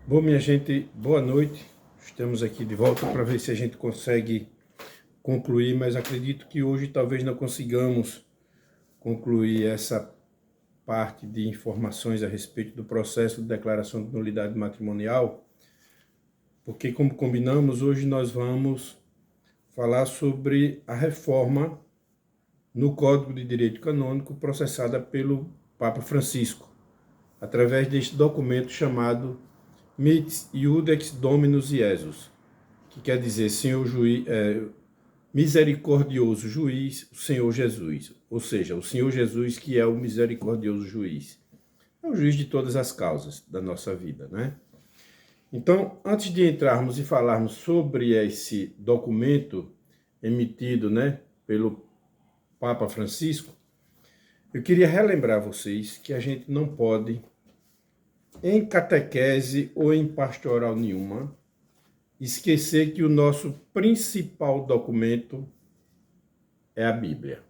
Bom, minha gente, boa noite. Estamos aqui de volta para ver se a gente consegue concluir, mas acredito que hoje talvez não consigamos concluir essa parte de informações a respeito do processo de declaração de nulidade matrimonial, porque, como combinamos, hoje nós vamos falar sobre a reforma no Código de Direito Canônico processada pelo Papa Francisco, através deste documento chamado Mit Iudex Dominus Iesus, que quer dizer Senhor Juiz, misericordioso juiz, o Senhor Jesus. Ou seja, o Senhor Jesus que é o misericordioso juiz. É o juiz de todas as causas da nossa vida, né? Então, antes de entrarmos e falarmos sobre esse documento emitido, né, pelo Papa Francisco, eu queria relembrar vocês que a gente não pode, em catequese ou em pastoral nenhuma, esquecer que o nosso principal documento é a Bíblia.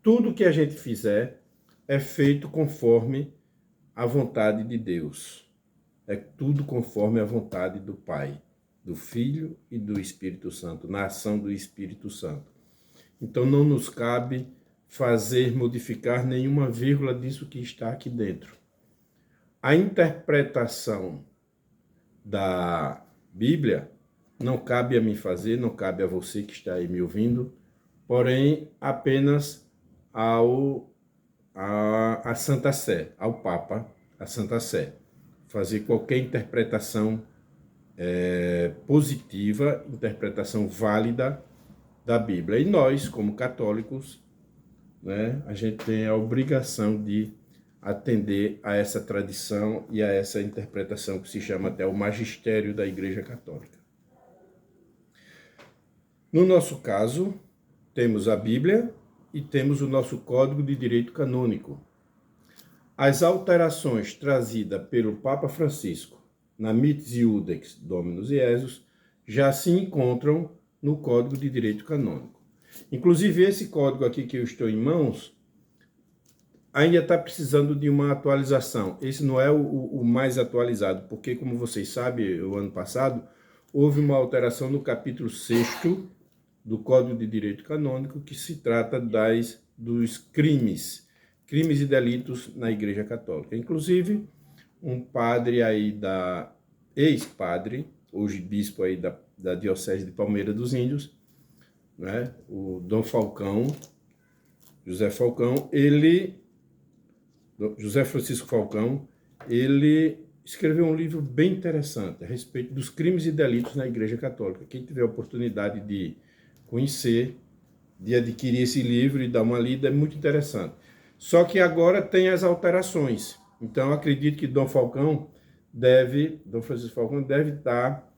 Tudo que a gente fizer é feito conforme a vontade de Deus. É tudo conforme a vontade do Pai, do Filho e do Espírito Santo, na ação do Espírito Santo. Então não nos cabe modificar nenhuma vírgula disso que está aqui dentro. A interpretação da Bíblia não cabe a mim fazer, não cabe a você que está aí me ouvindo, porém apenas à Santa Sé, ao Papa, à Santa Sé, fazer qualquer interpretação positiva, interpretação válida da Bíblia. E nós, como católicos, né, a gente tem a obrigação de atender a essa tradição e a essa interpretação que se chama até o magistério da Igreja Católica. No nosso caso, temos a Bíblia e temos o nosso Código de Direito Canônico. As alterações trazidas pelo Papa Francisco na Mitis Iudex Dominus Iesus já se encontram no Código de Direito Canônico. Inclusive, esse código aqui que eu estou em mãos ainda está precisando de uma atualização. Esse não é o mais atualizado, porque, como vocês sabem, o ano passado, houve uma alteração no capítulo 6º do Código de Direito Canônico, que se trata dos crimes e delitos na Igreja Católica. Inclusive, um padre aí ex-padre, hoje bispo aí da Diocese de Palmeira dos Índios, né, o Dom Falcão, José Francisco Falcão, ele escreveu um livro bem interessante a respeito dos crimes e delitos na Igreja Católica. Quem tiver a oportunidade de conhecer, de adquirir esse livro e dar uma lida, é muito interessante. Só que agora tem as alterações. Então, eu acredito que Dom Francisco Falcão deve estar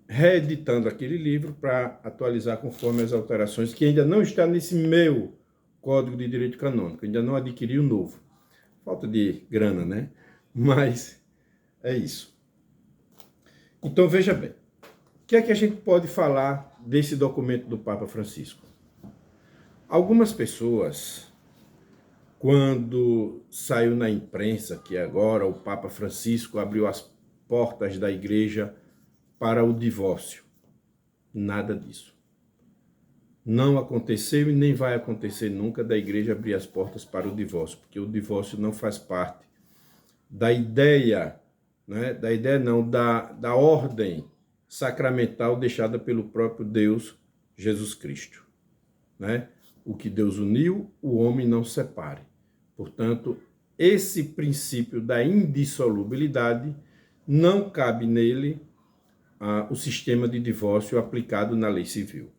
reeditando aquele livro para atualizar conforme as alterações, que ainda não está nesse meu Código de Direito Canônico, ainda não adquiri o novo. Falta de grana, né? Mas é isso. Então, veja bem, o que é que a gente pode falar desse documento do Papa Francisco? Algumas pessoas, quando saiu na imprensa que agora o Papa Francisco abriu as portas da igreja para o divórcio, nada disso. Não aconteceu e nem vai acontecer nunca da igreja abrir as portas para o divórcio, porque o divórcio não faz parte da ideia, né? Da ordem sacramental deixada pelo próprio Deus, Jesus Cristo, né? O que Deus uniu, o homem não separe. Portanto, esse princípio da indissolubilidade não cabe nele o sistema de divórcio aplicado na lei civil.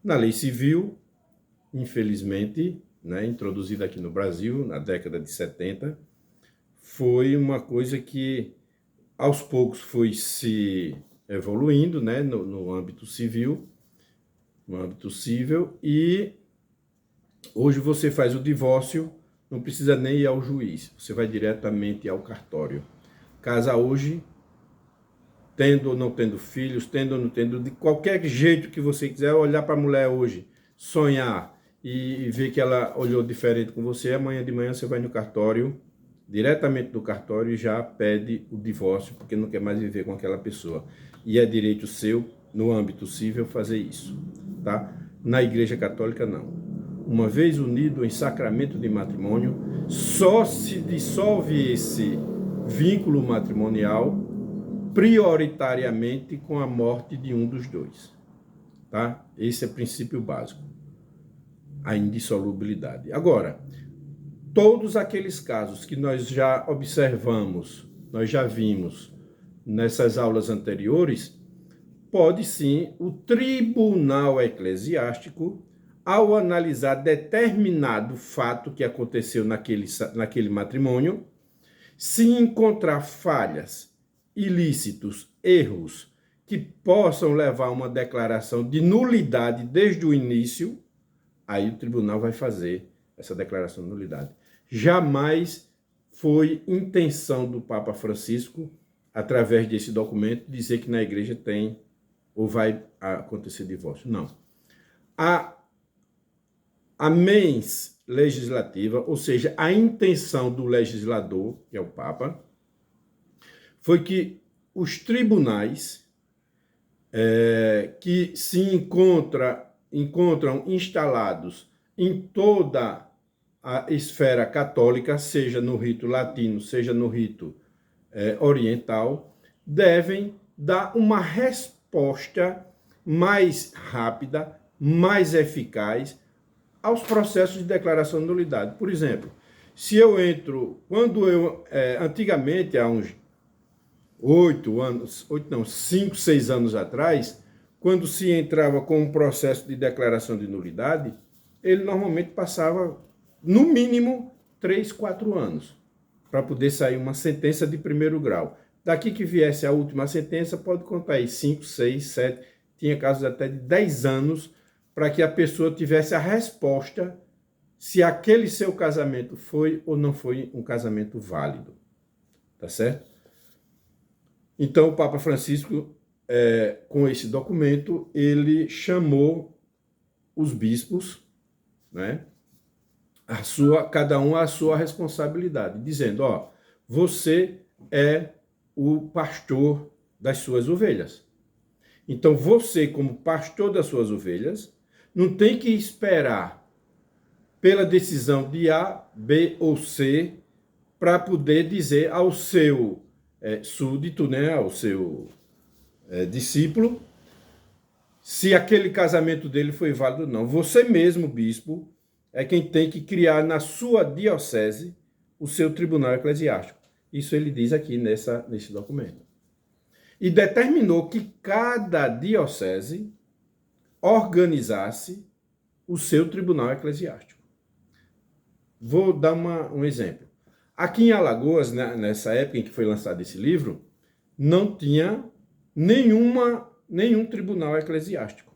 Na lei civil, infelizmente, né, introduzida aqui no Brasil na década de 70, foi uma coisa que aos poucos foi se evoluindo, né, no âmbito civil, e hoje você faz o divórcio, não precisa nem ir ao juiz, você vai diretamente ao cartório. Casa hoje, tendo ou não tendo filhos, tendo ou não tendo, de qualquer jeito que você quiser, olhar para a mulher hoje, sonhar e ver que ela olhou diferente com você, amanhã de manhã você vai no cartório diretamente do cartório e já pede o divórcio porque não quer mais viver com aquela pessoa. E é direito seu, no âmbito civil, fazer isso, tá? Na Igreja Católica, não. Uma vez unido em sacramento de matrimônio, só se dissolve esse vínculo matrimonial prioritariamente com a morte de um dos dois, tá? Esse é o princípio básico, a indissolubilidade. Agora, todos aqueles casos que nós já observamos, nós já vimos nessas aulas anteriores, pode sim o tribunal eclesiástico, ao analisar determinado fato que aconteceu naquele matrimônio, se encontrar falhas, ilícitos, erros que possam levar a uma declaração de nulidade desde o início, aí o tribunal vai fazer essa declaração de nulidade. Jamais foi intenção do Papa Francisco, através desse documento, dizer que na igreja tem ou vai acontecer divórcio. Não. A mens legislativa, ou seja, a intenção do legislador, que é o Papa, foi que os tribunais que se encontram instalados em toda a esfera católica, seja no rito latino, seja no rito oriental, devem dar uma resposta mais rápida, mais eficaz aos processos de declaração de nulidade. Por exemplo, se eu entro, antigamente, há uns 5, 6 anos atrás, quando se entrava com um processo de declaração de nulidade, ele normalmente passava, no mínimo, 3, 4 anos, para poder sair uma sentença de primeiro grau. Daqui que viesse a última sentença, pode contar aí 5, 6, 7, tinha casos até de 10 anos, para que a pessoa tivesse a resposta se aquele seu casamento foi ou não foi um casamento válido. Tá certo? Então, o Papa Francisco, com esse documento, ele chamou os bispos, né, cada um a sua responsabilidade, dizendo, você é o pastor das suas ovelhas. Então, você, como pastor das suas ovelhas, não tem que esperar pela decisão de A, B ou C para poder dizer ao seu súdito, né, ao seu discípulo, se aquele casamento dele foi válido ou não. Você mesmo, bispo, é quem tem que criar na sua diocese o seu tribunal eclesiástico. Isso ele diz aqui nesse documento. E determinou que cada diocese organizasse o seu tribunal eclesiástico. Vou dar um exemplo. Aqui em Alagoas, nessa época em que foi lançado esse livro, não tinha nenhum tribunal eclesiástico.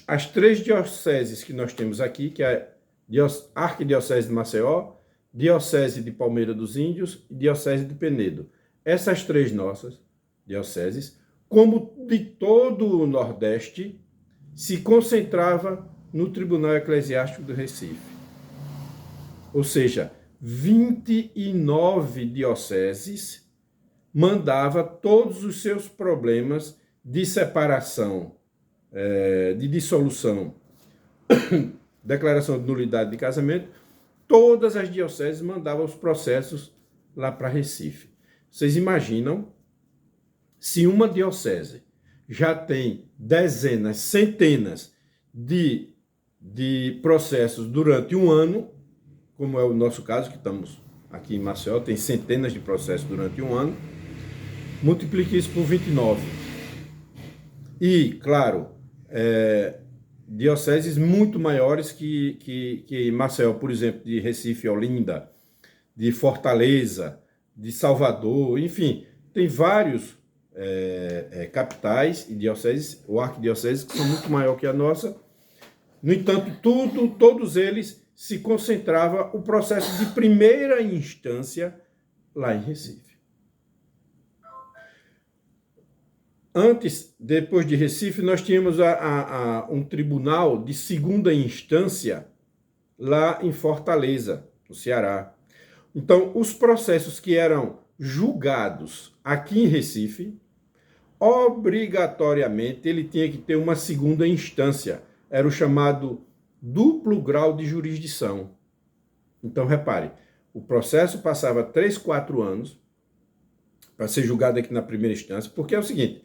As 3 dioceses que nós temos aqui, que é a Arquidiocese de Maceió, Diocese de Palmeira dos Índios e Diocese de Penedo. Essas 3 nossas dioceses, como de todo o Nordeste, se concentrava no Tribunal Eclesiástico do Recife. Ou seja, 29 dioceses mandava todos os seus problemas de separação, de dissolução, declaração de nulidade de casamento, todas as dioceses mandavam os processos lá para Recife. Vocês imaginam se uma diocese já tem dezenas, centenas de processos durante um ano, como é o nosso caso, que estamos aqui em Maceió, tem centenas de processos durante um ano, multiplique isso por 29. E, claro, dioceses muito maiores que Maceió, por exemplo, de Recife, Olinda, de Fortaleza, de Salvador, enfim, tem vários capitais e dioceses, ou arquidioceses, que são muito maiores que a nossa. No entanto, todos eles se concentrava o processo de primeira instância lá em Recife. Depois de Recife, nós tínhamos um tribunal de segunda instância lá em Fortaleza, no Ceará. Então, os processos que eram julgados aqui em Recife, obrigatoriamente ele tinha que ter uma segunda instância. Era o chamado duplo grau de jurisdição. Então, repare, o processo passava 3, 4 anos para ser julgado aqui na primeira instância, porque é o seguinte,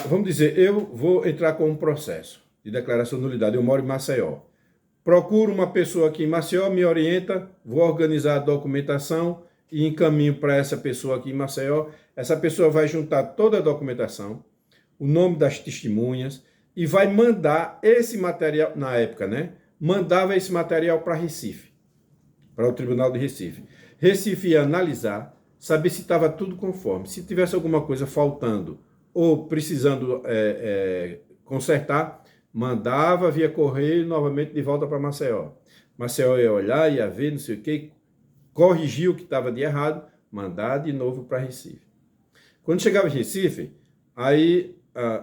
vamos dizer, eu vou entrar com um processo de declaração de nulidade, eu moro em Maceió. Procuro uma pessoa aqui em Maceió, me orienta, vou organizar a documentação e encaminho para essa pessoa aqui em Maceió. Essa pessoa vai juntar toda a documentação, o nome das testemunhas e vai mandar esse material, na época, né? Mandava esse material para Recife, para o Tribunal de Recife. Recife ia analisar, saber se estava tudo conforme. Se tivesse alguma coisa faltando ou precisando consertar, mandava via correio novamente de volta para Maceió. Maceió ia olhar, ia ver, não sei o quê, corrigir o que estava de errado, mandar de novo para Recife. Quando chegava em Recife, aí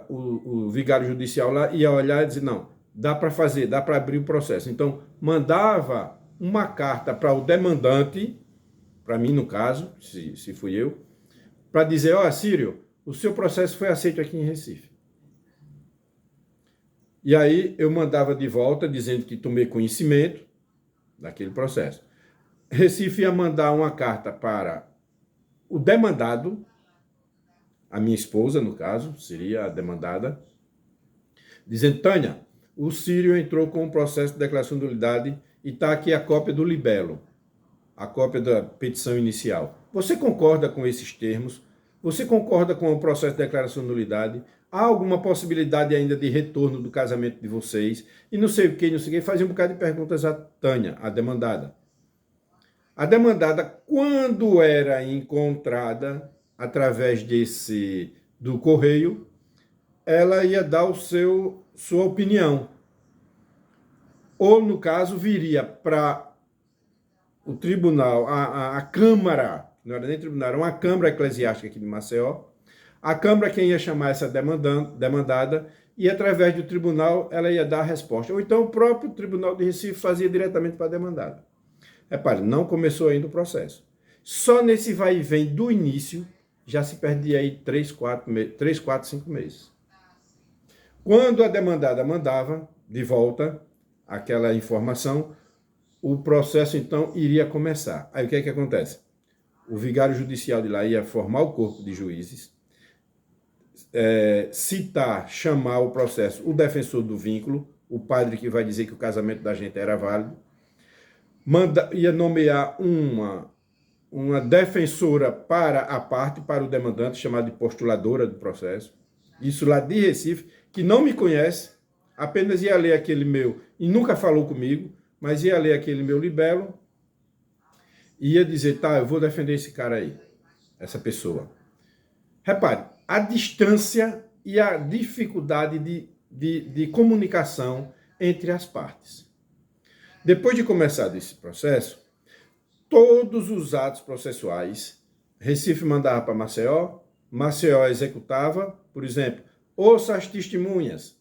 o vigário judicial lá ia olhar e dizer, não, dá para fazer, dá para abrir o processo. Então, mandava uma carta para o demandante, para mim no caso, se fui eu, para dizer, ó, Sírio, o seu processo foi aceito aqui em Recife. E aí eu mandava de volta, dizendo que tomei conhecimento daquele processo. Recife ia mandar uma carta para o demandado, a minha esposa, no caso, seria a demandada, dizendo, Tânia, o Sírio entrou com um processo de declaração de nulidade e está aqui a cópia do libelo, a cópia da petição inicial. Você concorda com esses termos? Você concorda com o processo de declaração de nulidade? Há alguma possibilidade ainda de retorno do casamento de vocês? E não sei o que, não sei o que. Fazia um bocado de perguntas a Tânia, a demandada. A demandada, quando era encontrada através do correio, ela ia dar sua opinião. Ou, no caso, viria para o tribunal, a Câmara, não era nem tribunal, era uma Câmara Eclesiástica aqui de Maceió. A Câmara quem ia chamar essa demandada e, através do tribunal, ela ia dar a resposta. Ou então o próprio Tribunal de Recife fazia diretamente para a demandada. Repare, não começou ainda o processo. Só nesse vai e vem do início, já se perdia aí 3, 4, 5 meses. Quando a demandada mandava de volta aquela informação, o processo, então, iria começar. Aí o que é que acontece? O vigário judicial de lá ia formar o corpo de juízes, citar, chamar o processo o defensor do vínculo, o padre que vai dizer que o casamento da gente era válido, ia nomear uma defensora para a parte, para o demandante, chamada de postuladora do processo, isso lá de Recife, que não me conhece, apenas ia ler aquele meu, e nunca falou comigo, mas ia ler aquele meu libelo, e ia dizer, tá, eu vou defender esse cara aí, essa pessoa. Repare, a distância e a dificuldade de comunicação entre as partes. Depois de começar esse processo, todos os atos processuais, Recife mandava para Maceió, Maceió executava, por exemplo, ouça as testemunhas.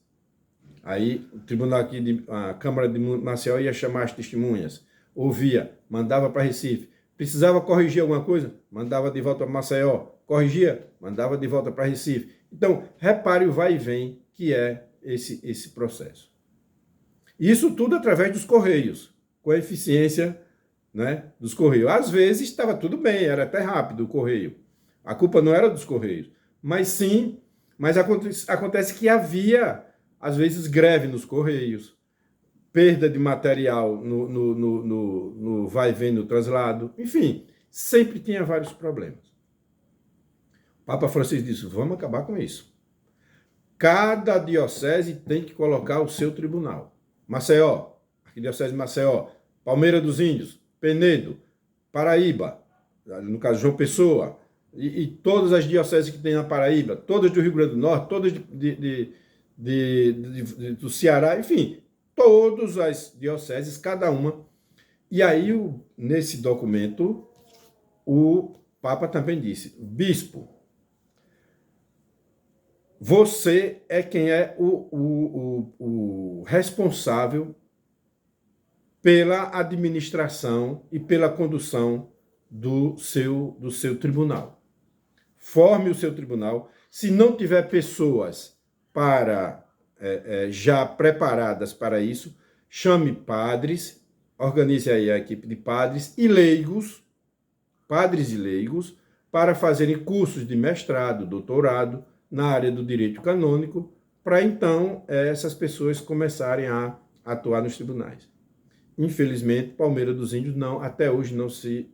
Aí o tribunal aqui, a Câmara de Maceió ia chamar as testemunhas, ouvia, mandava para Recife. Precisava corrigir alguma coisa? Mandava de volta para Maceió. Corrigia? Mandava de volta para Recife. Então, repare o vai e vem que é esse processo. Isso tudo através dos correios, com a eficiência, né, dos correios. Às vezes estava tudo bem, era até rápido o correio. A culpa não era dos correios, mas acontece que havia, às vezes, greve nos correios, perda de material no vai e vem, no traslado, enfim, sempre tinha vários problemas. O Papa Francisco disse, vamos acabar com isso. Cada diocese tem que colocar o seu tribunal. Maceió, Arquidiocese de Maceió, Palmeira dos Índios, Penedo, Paraíba, no caso João Pessoa, e todas as dioceses que tem na Paraíba, todas do Rio Grande do Norte, todas do Ceará, enfim, todas as dioceses, cada uma. E aí, nesse documento, o Papa também disse, bispo, você é quem é o responsável pela administração e pela condução do seu tribunal. Forme o seu tribunal. Se não tiver pessoas já preparadas para isso, chame padres, organize aí a equipe de padres e leigos, para fazerem cursos de mestrado, doutorado na área do direito canônico, para então essas pessoas começarem a atuar nos tribunais. Infelizmente, Palmeira dos Índios até hoje não se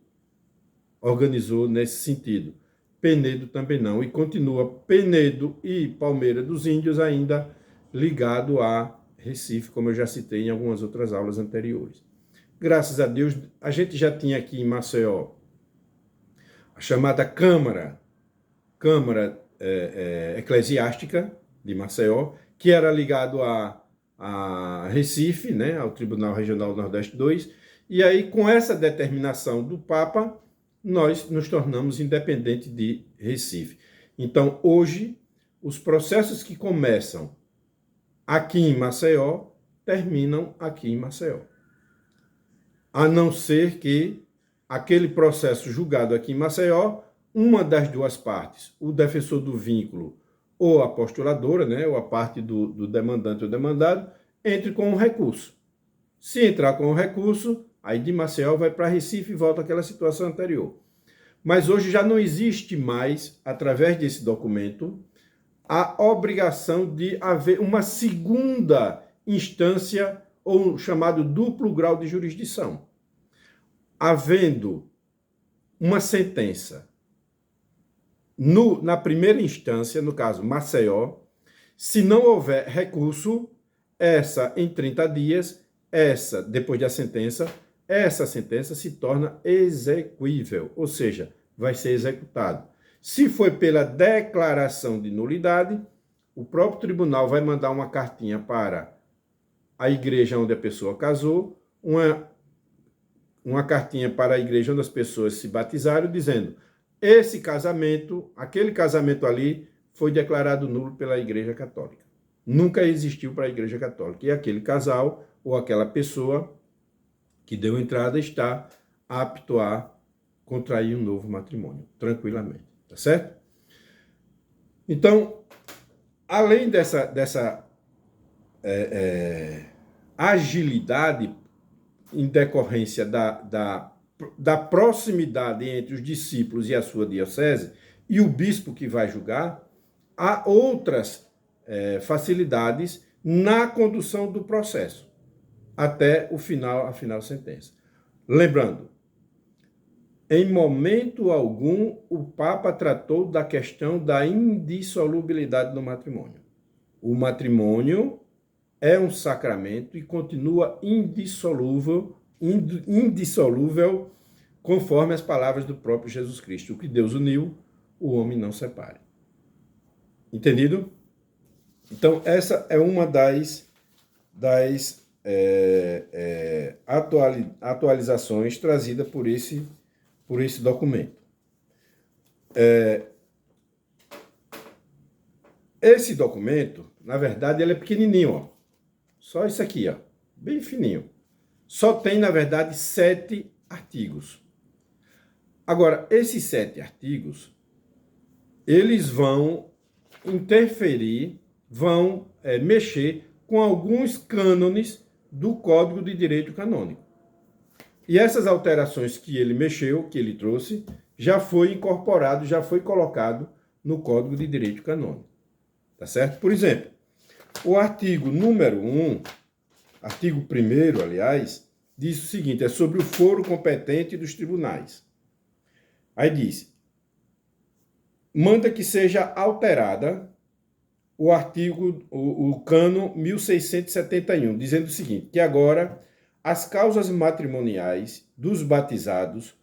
organizou nesse sentido. Penedo também não, e continua Penedo e Palmeira dos Índios ainda ligado a Recife, como eu já citei em algumas outras aulas anteriores. Graças a Deus, a gente já tinha aqui em Maceió a chamada Câmara Eclesiástica de Maceió, que era ligado a Recife, né, ao Tribunal Regional do Nordeste II, e aí com essa determinação do Papa, nós nos tornamos independentes de Recife. Então, hoje, os processos que começam aqui em Maceió, terminam aqui em Maceió. A não ser que aquele processo julgado aqui em Maceió, uma das duas partes, o defensor do vínculo ou a postuladora, né, ou a parte do demandante ou demandado, entre com um recurso. Se entrar com o recurso, aí de Maceió vai para Recife e volta àquela situação anterior. Mas hoje já não existe mais, através desse documento, a obrigação de haver uma segunda instância ou chamado duplo grau de jurisdição. Havendo uma sentença na primeira instância, no caso Maceió, se não houver recurso, essa em 30 dias, depois da sentença, essa sentença se torna exequível, ou seja, vai ser executado. Se foi pela declaração de nulidade, o próprio tribunal vai mandar uma cartinha para a igreja onde a pessoa casou, uma cartinha para a igreja onde as pessoas se batizaram, dizendo: esse casamento, aquele casamento ali, foi declarado nulo pela Igreja Católica. Nunca existiu para a Igreja Católica. E aquele casal ou aquela pessoa que deu entrada está apto a contrair um novo matrimônio, tranquilamente. Tá certo? Então, além dessa agilidade em decorrência da proximidade entre os discípulos e a sua diocese e o bispo que vai julgar, há outras facilidades na condução do processo até a final sentença. Lembrando, em momento algum o Papa tratou da questão da indissolubilidade do matrimônio. O matrimônio é um sacramento e continua indissolúvel, conforme as palavras do próprio Jesus Cristo. O que Deus uniu, o homem não separe. Entendido? Então, essa é uma das atualizações trazida por esse documento. Esse documento, na verdade, ele é pequenininho, ó. Só isso aqui, ó, bem fininho. Só tem, na verdade, 7 artigos. Agora, esses 7 artigos, eles vão interferir, vão mexer com alguns cânones do Código de Direito Canônico. E essas alterações que ele mexeu, que ele trouxe, já foi incorporado, já foi colocado no Código de Direito Canônico. Tá certo? Por exemplo, o artigo número 1, artigo 1º, aliás, diz o seguinte, é sobre o foro competente dos tribunais. Aí diz, manda que seja alterada o artigo, o cano 1671, dizendo o seguinte, que agora as causas matrimoniais dos batizados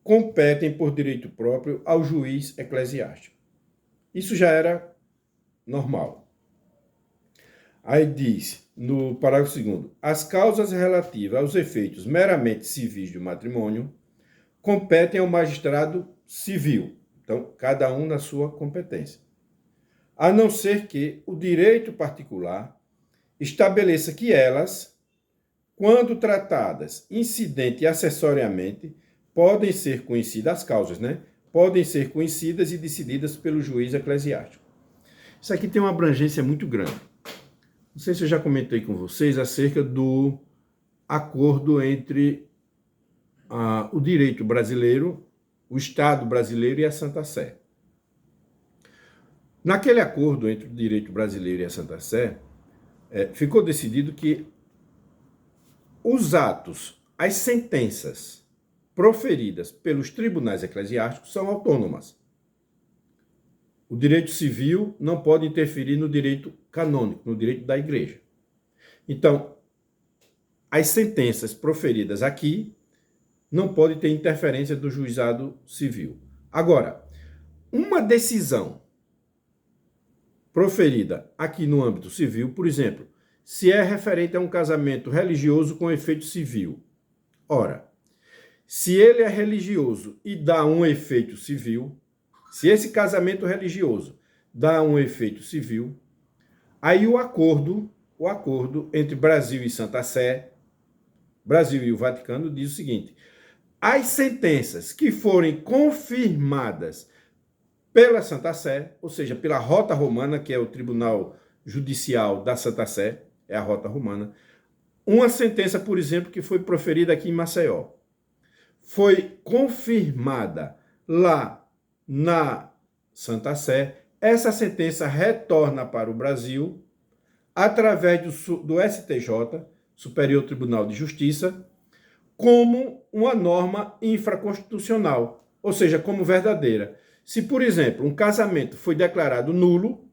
competem por direito próprio ao juiz eclesiástico. Isso já era normal. Aí diz, no parágrafo 2º, as causas relativas aos efeitos meramente civis do matrimônio competem ao magistrado civil. Então, cada um na sua competência. A não ser que o direito particular estabeleça que elas, quando tratadas incidente e acessoriamente, podem ser conhecidas, as causas, né? Podem ser conhecidas e decididas pelo juiz eclesiástico. Isso aqui tem uma abrangência muito grande. Não sei se eu já comentei com vocês acerca do acordo entre o direito brasileiro, o Estado brasileiro e a Santa Sé. Naquele acordo entre o direito brasileiro e a Santa Sé, ficou decidido que os atos, as sentenças proferidas pelos tribunais eclesiásticos são autônomas. O direito civil não pode interferir no direito canônico, no direito da igreja. Então, as sentenças proferidas aqui não podem ter interferência do juizado civil. Agora, uma decisão proferida aqui no âmbito civil, por exemplo, se é referente a um casamento religioso com efeito civil. Ora, se ele é religioso e dá um efeito civil, se esse casamento religioso dá um efeito civil, aí o acordo entre Brasil e Santa Sé, Brasil e o Vaticano, diz o seguinte: as sentenças que forem confirmadas pela Santa Sé, ou seja, pela Rota Romana, que é o Tribunal Judicial da Santa Sé, é a Rota Romana, uma sentença, por exemplo, que foi proferida aqui em Maceió, foi confirmada lá na Santa Sé, essa sentença retorna para o Brasil através do STJ, Superior Tribunal de Justiça, como uma norma infraconstitucional, ou seja, como verdadeira. Se, por exemplo, um casamento foi declarado nulo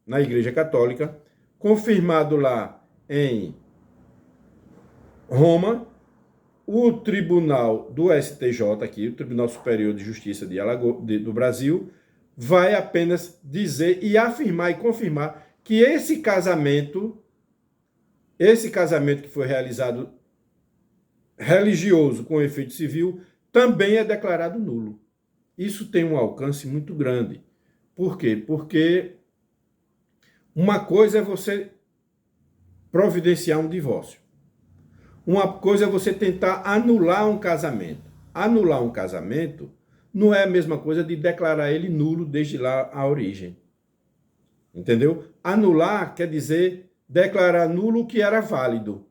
na Igreja Católica, confirmado lá em Roma, o tribunal do STJ aqui, o Tribunal Superior de Justiça do Brasil, vai apenas dizer e afirmar e confirmar que esse casamento que foi realizado religioso com efeito civil também é declarado nulo. Isso tem um alcance muito grande. Por quê? Porque uma coisa é você providenciar um divórcio. Uma coisa é você tentar anular um casamento. Anular um casamento não é a mesma coisa de declarar ele nulo desde lá a origem. Entendeu? Anular quer dizer declarar nulo o que era válido.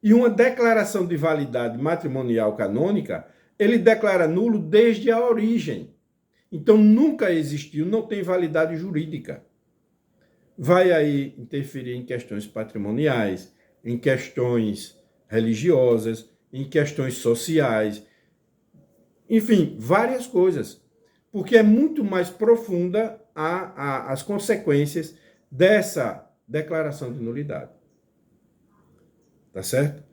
E uma declaração de validade matrimonial canônica, ele declara nulo desde a origem. Então nunca existiu, não tem validade jurídica. Vai aí interferir em questões patrimoniais, em questões religiosas, em questões sociais, enfim, várias coisas, porque é muito mais profunda as consequências dessa declaração de nulidade. Tá certo?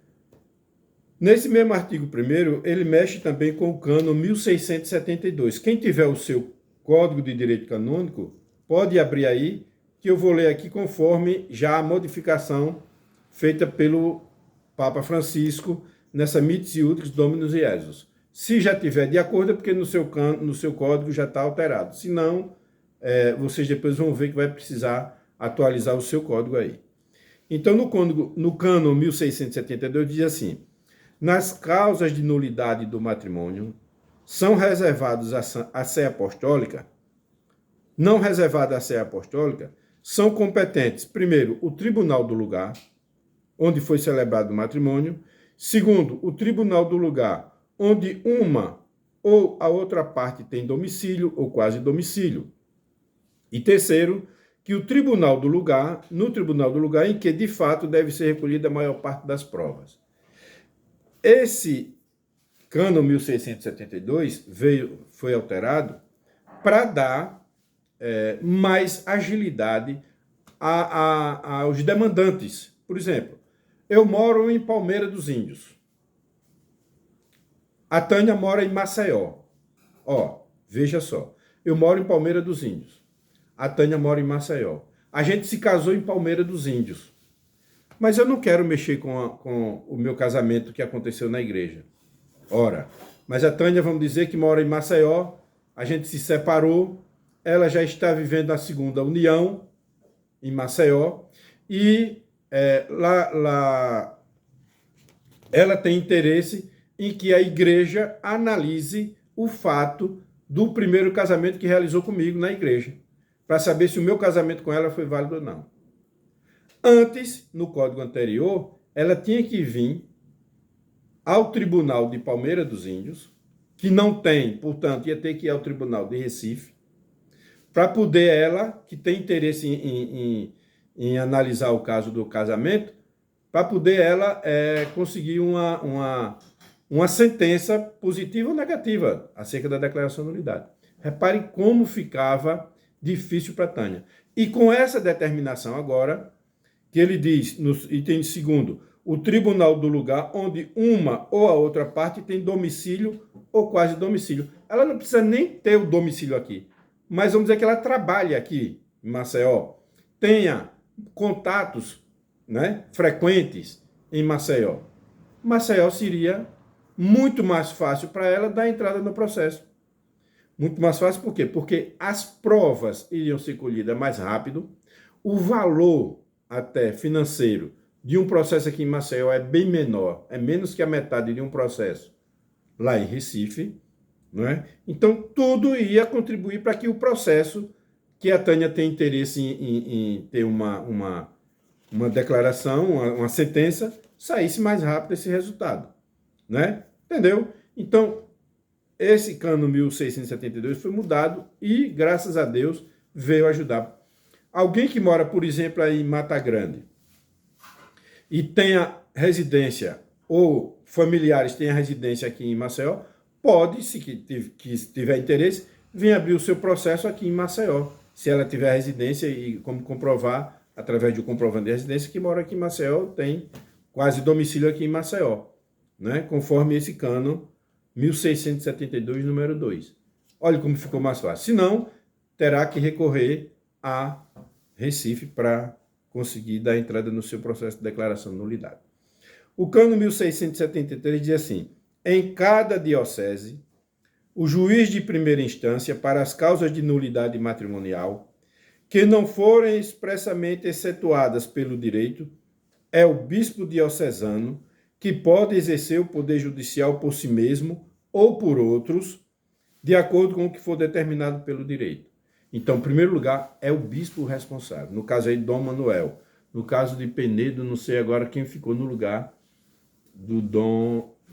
Nesse mesmo artigo 1º, ele mexe também com o cânon 1672. Quem tiver o seu Código de Direito Canônico, pode abrir aí, que eu vou ler aqui conforme já a modificação feita pelo Papa Francisco nessa Mitis Iudex Dominus Iesus. Se já tiver de acordo, é porque no seu código já está alterado. Se não, vocês depois vão ver que vai precisar atualizar o seu código aí. Então, no cânon 1672 diz assim: nas causas de nulidade do matrimônio, são reservados à Sé Apostólica, não reservada à Sé Apostólica, são competentes, primeiro, o tribunal do lugar, onde foi celebrado o matrimônio. Segundo, o tribunal do lugar, onde uma ou a outra parte tem domicílio ou quase domicílio. E terceiro, que o tribunal do lugar, no tribunal do lugar em que de fato deve ser recolhida a maior parte das provas. Esse cânon 1672 foi alterado para dar mais agilidade aos demandantes. Por exemplo, eu moro em Palmeira dos Índios. A Tânia mora em Maceió. Veja só. Eu moro em Palmeira dos Índios. A Tânia mora em Maceió. A gente se casou em Palmeira dos Índios. Mas eu não quero mexer com o meu casamento que aconteceu na igreja. Ora, mas a Tânia, vamos dizer que mora em Maceió, a gente se separou, ela já está vivendo a segunda união em Maceió, e lá ela tem interesse em que a igreja analise o fato do primeiro casamento que realizou comigo na igreja, para saber se o meu casamento com ela foi válido ou não. Antes, no código anterior, ela tinha que vir ao Tribunal de Palmeira dos Índios, que não tem, portanto, ia ter que ir ao Tribunal de Recife, para poder ela, que tem interesse em analisar o caso do casamento, para poder ela conseguir uma sentença positiva ou negativa acerca da declaração de nulidade. Repare como ficava difícil para Tânia. E com essa determinação agora, que ele diz, no item 2º, o tribunal do lugar onde uma ou a outra parte tem domicílio ou quase domicílio. Ela não precisa nem ter o domicílio aqui, mas vamos dizer que ela trabalha aqui em Maceió, tenha contatos, né, frequentes em Maceió. Maceió seria muito mais fácil para ela dar entrada no processo. Muito mais fácil por quê? Porque as provas iriam ser colhidas mais rápido, o valor até financeiro de um processo aqui em Maceió é bem menor, é menos que a metade de um processo lá em Recife, não é? Então, tudo ia contribuir para que o processo, que a Tânia tem interesse em ter uma declaração, uma sentença, saísse mais rápido esse resultado, né? Entendeu? Então, esse cano 1672 foi mudado e, graças a Deus, veio ajudar. Alguém que mora, por exemplo, aí em Mata Grande e tenha residência, ou familiares tenham residência aqui em Maceió, pode, se tiver interesse, vir abrir o seu processo aqui em Maceió. Se ela tiver residência e como comprovar, através de um comprovante de residência, que mora aqui em Maceió, tem quase domicílio aqui em Maceió, né? Conforme esse cano 1672, número 2. Olha como ficou mais fácil. Se não, terá que recorrer a Recife para conseguir dar entrada no seu processo de declaração de nulidade. O cano 1673 diz assim: em cada diocese, o juiz de primeira instância para as causas de nulidade matrimonial, que não forem expressamente excetuadas pelo direito, é o bispo diocesano, que pode exercer o poder judicial por si mesmo ou por outros, de acordo com o que for determinado pelo direito. Então, em primeiro lugar, é o bispo responsável. No caso aí, Dom Manuel. No caso de Penedo, não sei agora quem ficou no lugar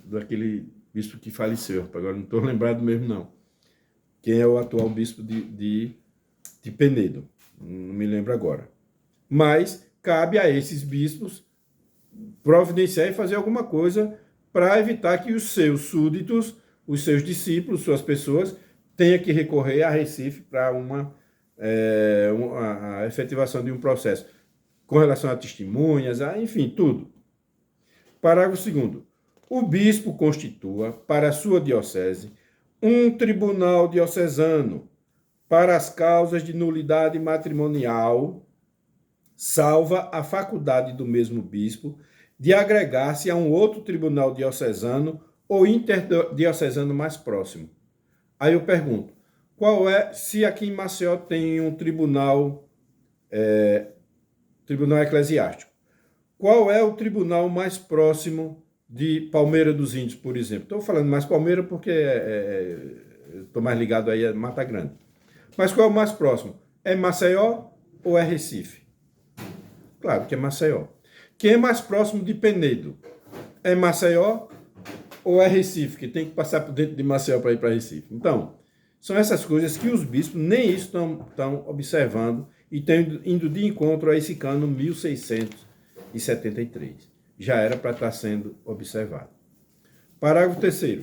daquele bispo que faleceu. Agora não estou lembrado mesmo, não. Quem é o atual bispo de Penedo? Não me lembro agora. Mas cabe a esses bispos providenciar e fazer alguma coisa para evitar que os seus súditos, os seus discípulos, suas pessoas, tenham que recorrer a Recife para a efetivação de um processo com relação a testemunhas, enfim, tudo. Parágrafo 2º. O bispo constitua para a sua diocese um tribunal diocesano para as causas de nulidade matrimonial, salva a faculdade do mesmo bispo de agregar-se a um outro tribunal diocesano ou interdiocesano mais próximo. Aí eu pergunto, se aqui em Maceió tem um tribunal eclesiástico, qual é o tribunal mais próximo de Palmeira dos Índios, por exemplo? Estou falando mais Palmeira porque estou mais ligado aí a Mata Grande. Mas qual é o mais próximo? É Maceió ou é Recife? Claro que é Maceió. Quem é mais próximo de Penedo? É Maceió ou é Recife? Que tem que passar por dentro de Maceió para ir para Recife. Então, são essas coisas que os bispos nem isso estão observando e estão indo de encontro a esse cano 1673. Já era para estar sendo observado. Parágrafo 3º.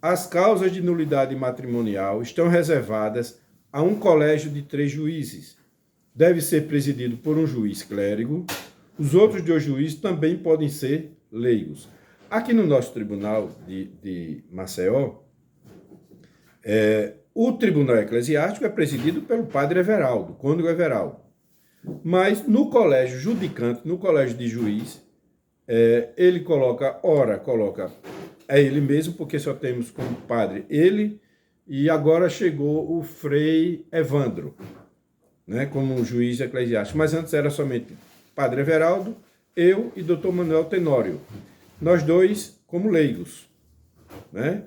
As causas de nulidade matrimonial estão reservadas a um colégio de 3 juízes. Deve ser presidido por um juiz clérigo. Os outros 2 juízes também podem ser leigos. Aqui no nosso tribunal de Maceió, o tribunal eclesiástico é presidido pelo padre Everaldo, cônego Everaldo. Mas no colégio judicante, no colégio de juiz, ele coloca ele mesmo, porque só temos como padre ele, e agora chegou o Frei Evandro, né, como juiz eclesiástico. Mas antes era somente padre Everaldo, eu e doutor Manuel Tenório. Nós 2 como leigos. né?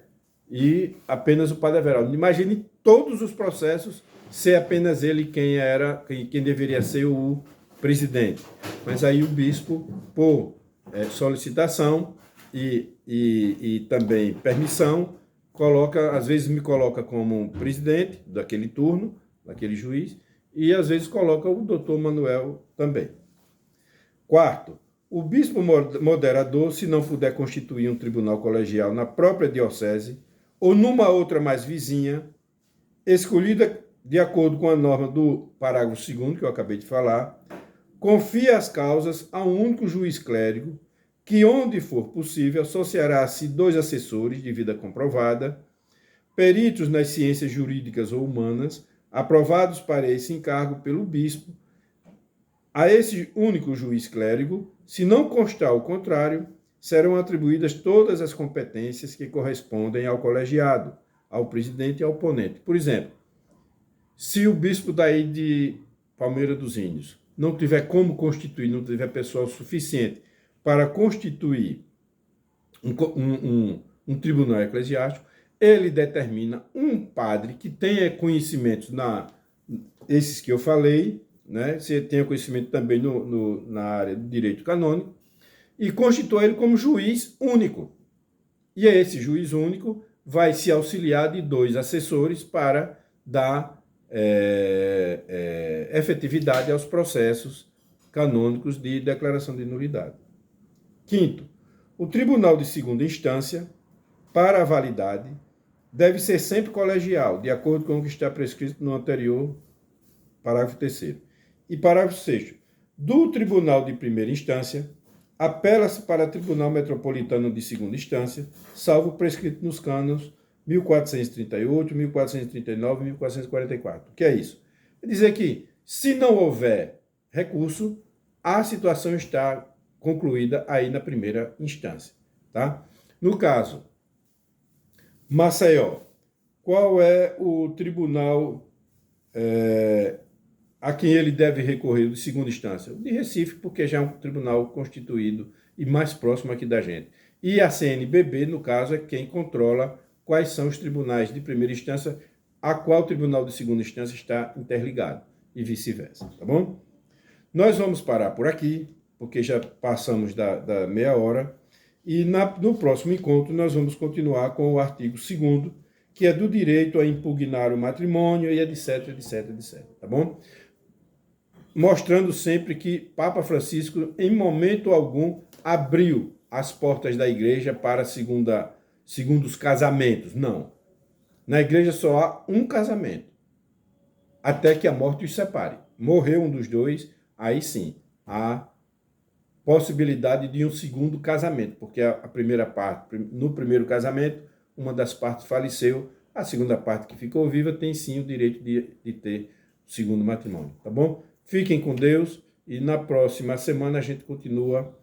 E apenas o padre Everaldo. Imagine todos os processos ser apenas ele quem deveria ser o presidente. Mas aí o bispo, por solicitação e também permissão, às vezes me coloca como presidente daquele turno, daquele juiz, e às vezes coloca o doutor Manuel também. Quarto, o bispo moderador, se não puder constituir um tribunal colegial na própria diocese ou numa outra mais vizinha, escolhida de acordo com a norma do parágrafo 2º, que eu acabei de falar, confia as causas a um único juiz clérigo, que, onde for possível, associará-se 2 assessores de vida comprovada, peritos nas ciências jurídicas ou humanas, aprovados para esse encargo pelo bispo. A esse único juiz clérigo, se não constar o contrário, serão atribuídas todas as competências que correspondem ao colegiado, ao presidente e ao ponente. Por exemplo, se o bispo daí de Palmeira dos Índios não tiver como constituir, não tiver pessoal suficiente para constituir um tribunal eclesiástico, ele determina um padre que tenha conhecimentos esses que eu falei, né? Se tenha conhecimento também na área do direito canônico, e constitui ele como juiz único. E esse juiz único vai se auxiliar de 2 assessores para dar efetividade aos processos canônicos de declaração de nulidade. Quinto, o tribunal de segunda instância, para a validade, deve ser sempre colegial, de acordo com o que está prescrito no anterior parágrafo 3º. E parágrafo 6º, do tribunal de primeira instância, apela-se para o Tribunal Metropolitano de segunda instância, salvo prescrito nos cânones 1438, 1439 e 1444. O que é isso? É dizer que, se não houver recurso, a situação está concluída aí na primeira instância. Tá? No caso, Maceió, qual é o tribunal a quem ele deve recorrer de segunda instância? O de Recife, porque já é um tribunal constituído e mais próximo aqui da gente. E a CNBB, no caso, é quem controla quais são os tribunais de primeira instância a qual o tribunal de segunda instância está interligado, e vice-versa, tá bom? Nós vamos parar por aqui, porque já passamos da meia hora, e no próximo encontro nós vamos continuar com o artigo 2º, que é do direito a impugnar o matrimônio, e etc, etc, etc, tá bom? Mostrando sempre que Papa Francisco, em momento algum, abriu as portas da igreja para segundos casamentos. Não. Na igreja só há um casamento, até que a morte os separe. Morreu um dos dois, aí sim, há possibilidade de um segundo casamento, porque a primeira parte, no primeiro casamento, uma das partes faleceu, a segunda parte que ficou viva tem sim o direito de ter o segundo matrimônio, tá bom? Fiquem com Deus e na próxima semana a gente continua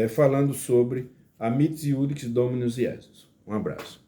falando sobre a Mitis Iudicis Dominus Iesus. Um abraço.